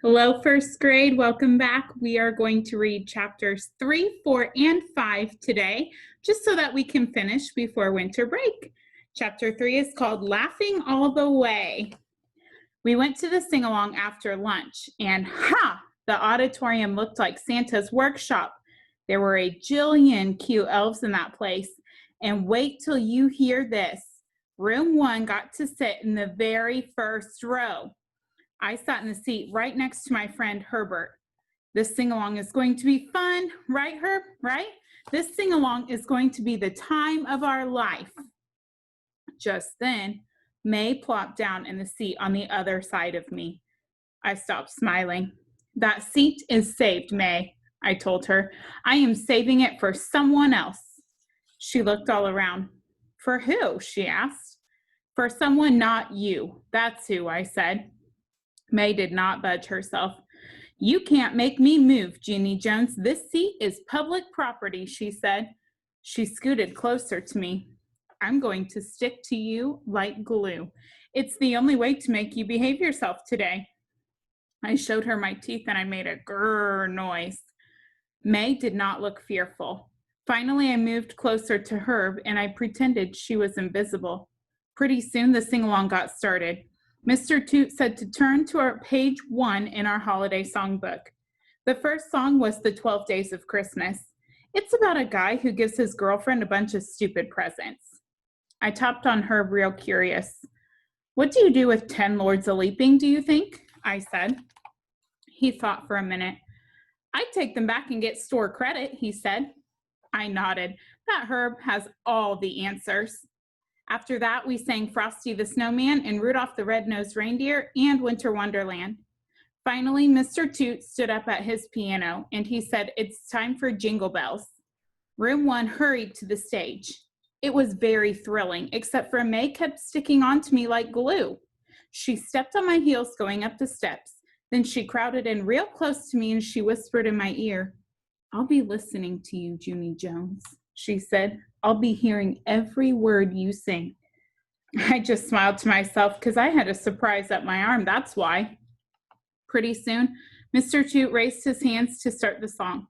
Hello, first grade. Welcome back. We are going to read chapters 3, 4, and 5 today, just so that we can finish before winter break. Chapter 3 is called Laughing All the Way. We went to the sing-along after lunch, and the auditorium looked like Santa's workshop. There were a jillion cute elves in that place. And wait till you hear this. Room 1 got to sit in the very first row. I sat in the seat right next to my friend Herbert. This sing-along is going to be fun, right, Herb? Right? This sing-along is going to be the time of our life. Just then, May plopped down in the seat on the other side of me. I stopped smiling. That seat is saved, May, I told her. I am saving it for someone else. She looked all around. For who? She asked. For someone not you. That's who, I said. May did not budge herself. You can't make me move, Junie Jones. This seat is public property, she said. She scooted closer to me. I'm going to stick to you like glue. It's the only way to make you behave yourself today. I showed her my teeth and I made a grrr noise. May did not look fearful. Finally, I moved closer to Herb and I pretended she was invisible. Pretty soon, the sing-along got started. Mr. Toot said to turn to our page 1 in our holiday songbook. The first song was The 12 Days of Christmas. It's about a guy who gives his girlfriend a bunch of stupid presents. I tapped on Herb real curious. What do you do with 10 lords a-leaping, do you think? I said. He thought for a minute. I'd take them back and get store credit, he said. I nodded. That Herb has all the answers. After that, we sang Frosty the Snowman and Rudolph the Red-Nosed Reindeer and Winter Wonderland. Finally, Mr. Toot stood up at his piano and he said, it's time for Jingle Bells. Room 1 hurried to the stage. It was very thrilling, except for May kept sticking onto me like glue. She stepped on my heels going up the steps. Then she crowded in real close to me and she whispered in my ear, I'll be listening to you, Junie Jones, she said. I'll be hearing every word you sing. I just smiled to myself because I had a surprise up my arm, that's why. Pretty soon, Mr. Toot raised his hands to start the song.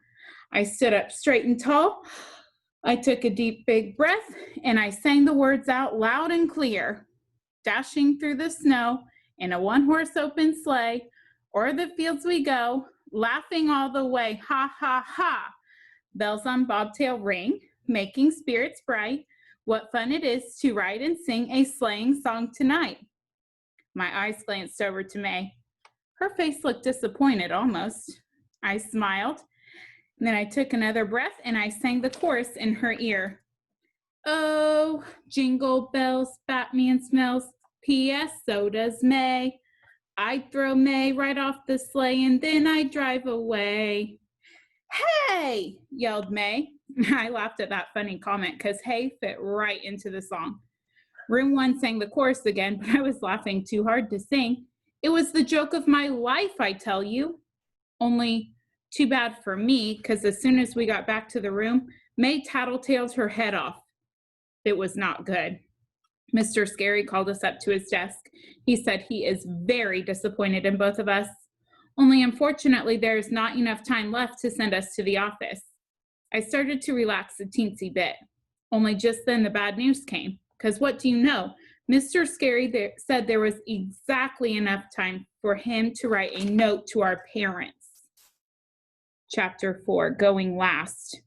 I stood up straight and tall. I took a deep, big breath, and I sang the words out loud and clear. Dashing through the snow in a one-horse open sleigh, o'er the fields we go, laughing all the way, ha, ha, ha. Bells on bobtail ring, making spirits bright. What fun it is to ride and sing a sleighing song tonight. My eyes glanced over to May. Her face looked disappointed almost. I smiled. Then I took another breath and I sang the chorus in her ear. Oh, jingle bells, Batman smells. P.S. so does May. I'd throw May right off the sleigh and then I'd drive away. Hey, yelled May. I laughed at that funny comment because hey fit right into the song. Room 1 sang the chorus again, but I was laughing too hard to sing. It was the joke of my life, I tell you. Only too bad for me, because as soon as we got back to the room, May tattletaled her head off. It was not good. Mr. Scary called us up to his desk. He said he is very disappointed in both of us. Only unfortunately, there is not enough time left to send us to the office. I started to relax a teensy bit. Only just then the bad news came. Because what do you know? Mr. Scary said there was exactly enough time for him to write a note to our parents. Chapter 4, Going Last.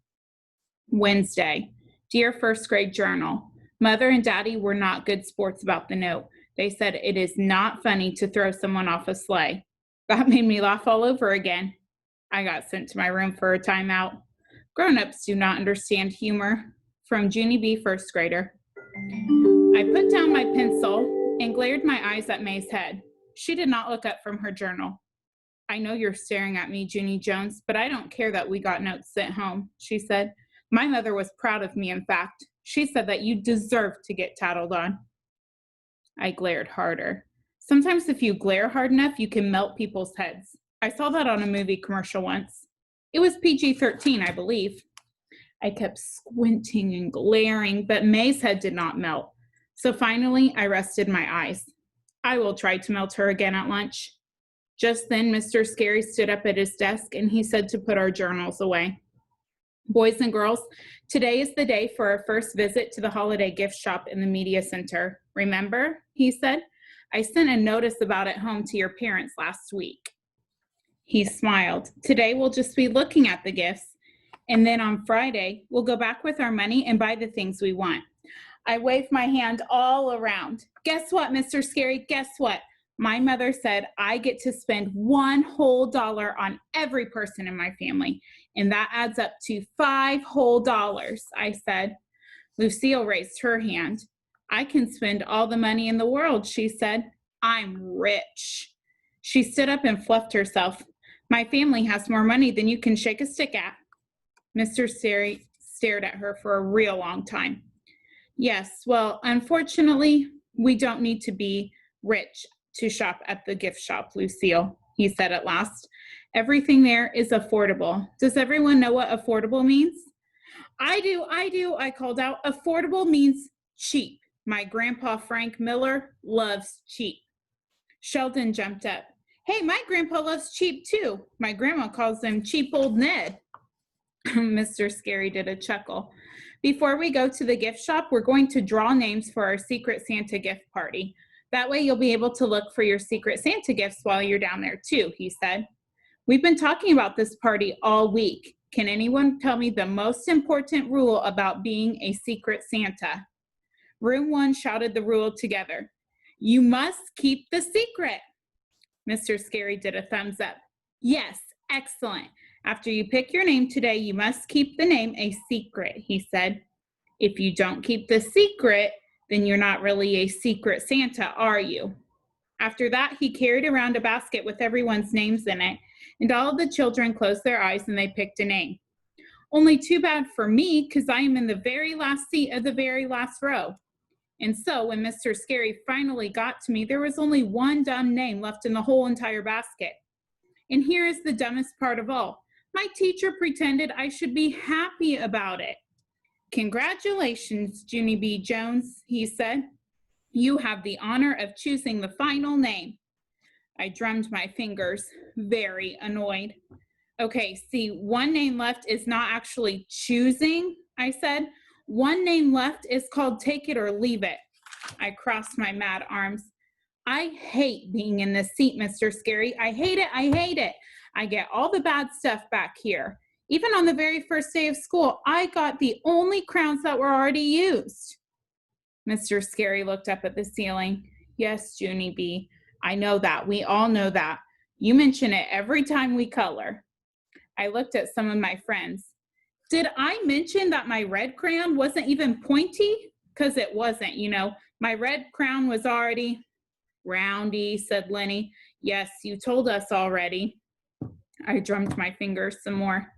Wednesday. Dear First Grade Journal, Mother and Daddy were not good sports about the note. They said it is not funny to throw someone off a sleigh. That made me laugh all over again. I got sent to my room for a timeout. Grown-ups do not understand humor. From Junie B, first grader. I put down my pencil and glared my eyes at May's head. She did not look up from her journal. I know you're staring at me, Junie Jones, but I don't care that we got notes sent home, she said. My mother was proud of me, in fact. She said that you deserved to get tattled on. I glared harder. Sometimes if you glare hard enough, you can melt people's heads. I saw that on a movie commercial once. It was PG-13, I believe. I kept squinting and glaring, but May's head did not melt. So finally, I rested my eyes. I will try to melt her again at lunch. Just then, Mr. Scary stood up at his desk and he said to put our journals away. Boys and girls, today is the day for our first visit to the holiday gift shop in the media center. Remember, he said, I sent a notice about it home to your parents last week. He smiled. Today we'll just be looking at the gifts, and then on Friday, we'll go back with our money and buy the things we want. I waved my hand all around. Guess what, Mr. Scary? Guess what? My mother said I get to spend $1 whole on every person in my family, and that adds up to $5 whole, I said. Lucille raised her hand. I can spend all the money in the world, she said. I'm rich. She stood up and fluffed herself. My family has more money than you can shake a stick at. Mr. Scary stared at her for a real long time. Yes, well, unfortunately, we don't need to be rich to shop at the gift shop, Lucille, he said at last. Everything there is affordable. Does everyone know what affordable means? I do, I called out. Affordable means cheap. My grandpa, Frank Miller, loves cheap. Sheldon jumped up. Hey, my grandpa loves cheap too. My grandma calls him cheap old Ned. Mr. Scary did a chuckle. Before we go to the gift shop, we're going to draw names for our Secret Santa gift party. That way you'll be able to look for your Secret Santa gifts while you're down there too, he said. We've been talking about this party all week. Can anyone tell me the most important rule about being a Secret Santa? Room 1 shouted the rule together. You must keep the secret. Mr. Scary did a thumbs up. Yes, excellent. After you pick your name today, you must keep the name a secret, he said. If you don't keep the secret, then you're not really a Secret Santa, are you? After that, he carried around a basket with everyone's names in it, and all of the children closed their eyes and they picked a name. Only too bad for me, because I am in the very last seat of the very last row. And so when Mr. Scary finally got to me, there was only one dumb name left in the whole entire basket. And here is the dumbest part of all. My teacher pretended I should be happy about it. Congratulations, Junie B. Jones, he said. You have the honor of choosing the final name. I drummed my fingers, very annoyed. Okay, see, one name left is not actually choosing, I said. One name left is called take it or leave it. I crossed my mad arms. I hate being in this seat, Mr. Scary. I hate it, I hate it. I get all the bad stuff back here. Even on the very first day of school, I got the only crowns that were already used. Mr. Scary looked up at the ceiling. Yes, Junie B, I know that. We all know that. You mention it every time we color. I looked at some of my friends. Did I mention that my red crayon wasn't even pointy? Because it wasn't, you know. My red crown was already roundy, said Lenny. Yes, you told us already. I drummed my fingers some more.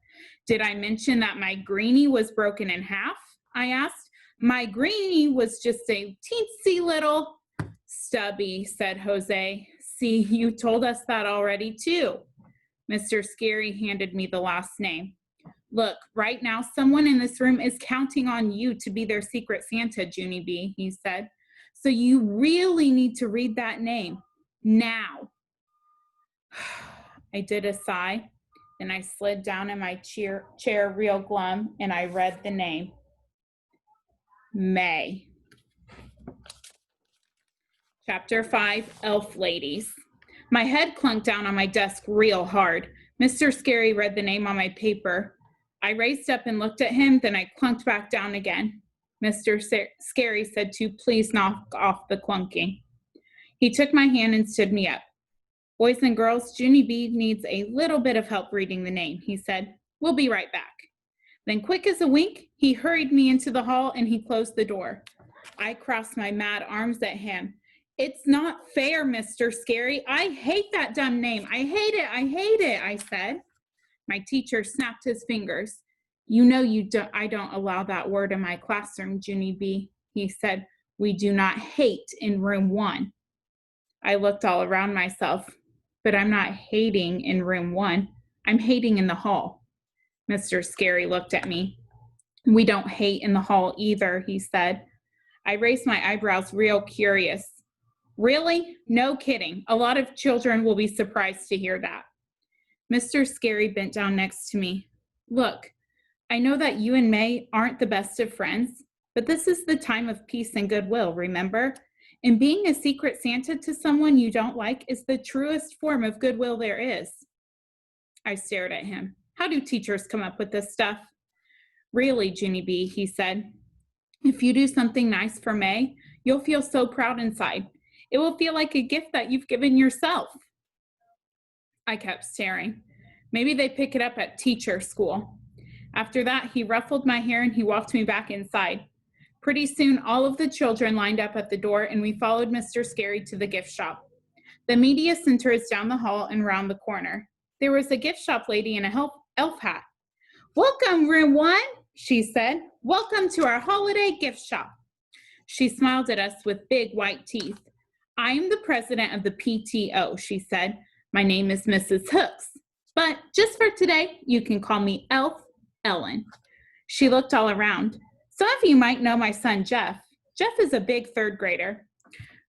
Did I mention that my greenie was broken in half? I asked. My greenie was just a teensy little stubby, said Jose. See, you told us that already too. Mr. Scary handed me the last name. Look, right now, someone in this room is counting on you to be their Secret Santa, Junie B, he said. So you really need to read that name now. I did a sigh, then I slid down in my chair real glum, and I read the name. May. Chapter 5, Elf Ladies. My head clunked down on my desk real hard. Mr. Scary read the name on my paper. I raised up and looked at him, then I clunked back down again. Mr. Scary said to please knock off the clunking. He took my hand and stood me up. Boys and girls, Junie B needs a little bit of help reading the name, he said. We'll be right back. Then quick as a wink, he hurried me into the hall and he closed the door. I crossed my mad arms at him. It's not fair, Mr. Scary. I hate that dumb name. I hate it, I said. My teacher snapped his fingers. You know I don't allow that word in my classroom, Junie B, he said. We do not hate in room 1. I looked all around myself, but I'm not hating in room 1. I'm hating in the hall. Mr. Scary looked at me. We don't hate in the hall either, he said. I raised my eyebrows real curious. Really? No kidding. A lot of children will be surprised to hear that. Mr. Scary bent down next to me. Look, I know that you and May aren't the best of friends, but this is the time of peace and goodwill, remember? And being a secret Santa to someone you don't like is the truest form of goodwill there is. I stared at him. How do teachers come up with this stuff? Really, Junie B, he said. If you do something nice for May, you'll feel so proud inside. It will feel like a gift that you've given yourself. I kept staring. Maybe they pick it up at teacher school. After that, he ruffled my hair and he walked me back inside. Pretty soon, all of the children lined up at the door and we followed Mr. Scary to the gift shop. The media center is down the hall and around the corner. There was a gift shop lady in a elf hat. Welcome, room 1, she said. Welcome to our holiday gift shop. She smiled at us with big white teeth. I am the president of the PTO, she said. My name is Mrs. Hooks, but just for today, you can call me Elf Ellen. She looked all around. Some of you might know my son, Jeff. Jeff is a big 3rd grader.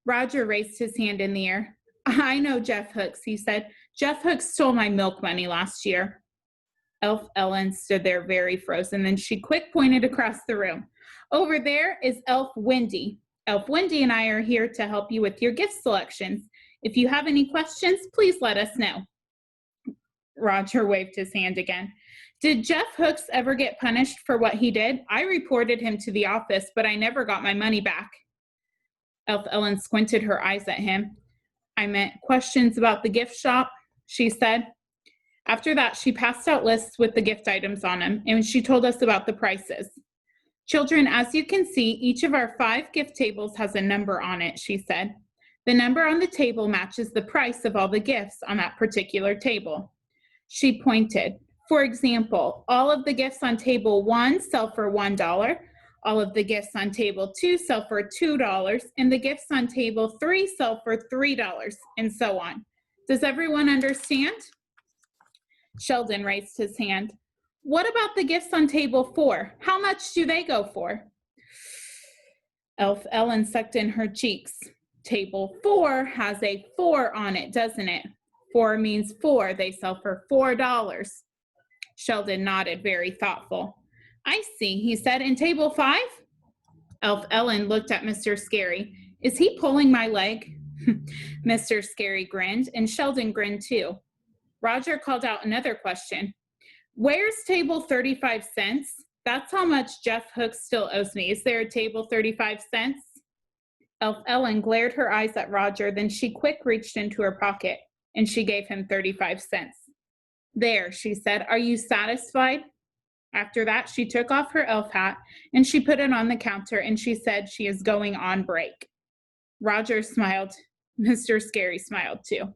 Roger raised his hand in the air. I know Jeff Hooks, he said. Jeff Hooks stole my milk money last year. Elf Ellen stood there very frozen, then she quick pointed across the room. Over there is Elf Wendy. Elf Wendy and I are here to help you with your gift selections. If you have any questions, please let us know. Roger waved his hand again. Did Jeff Hooks ever get punished for what he did? I reported him to the office, but I never got my money back. Elf Ellen squinted her eyes at him. I meant questions about the gift shop, she said. After that, she passed out lists with the gift items on them, and she told us about the prices. Children, as you can see, each of our 5 gift tables has a number on it, she said. The number on the table matches the price of all the gifts on that particular table. She pointed. For example, all of the gifts on table 1 sell for $1, all of the gifts on table 2 sell for $2, and the gifts on table 3 sell for $3, and so on. Does everyone understand? Sheldon raised his hand. What about the gifts on table 4? How much do they go for? Elf Ellen sucked in her cheeks. Table 4 has a 4 on it, doesn't it? 4 means 4. They sell for $4. Sheldon nodded, very thoughtful. I see, he said. And table 5? Elf Ellen looked at Mr. Scary. Is he pulling my leg? Mr. Scary grinned, and Sheldon grinned too. Roger called out another question. Where's table 35 cents? That's how much Jeff Hooks still owes me. Is there a table 35 cents? Elf Ellen glared her eyes at Roger, then she quick reached into her pocket, and she gave him 35 cents. There, she said, are you satisfied? After that, she took off her elf hat, and she put it on the counter, and she said she is going on break. Roger smiled. Mr. Scary smiled too.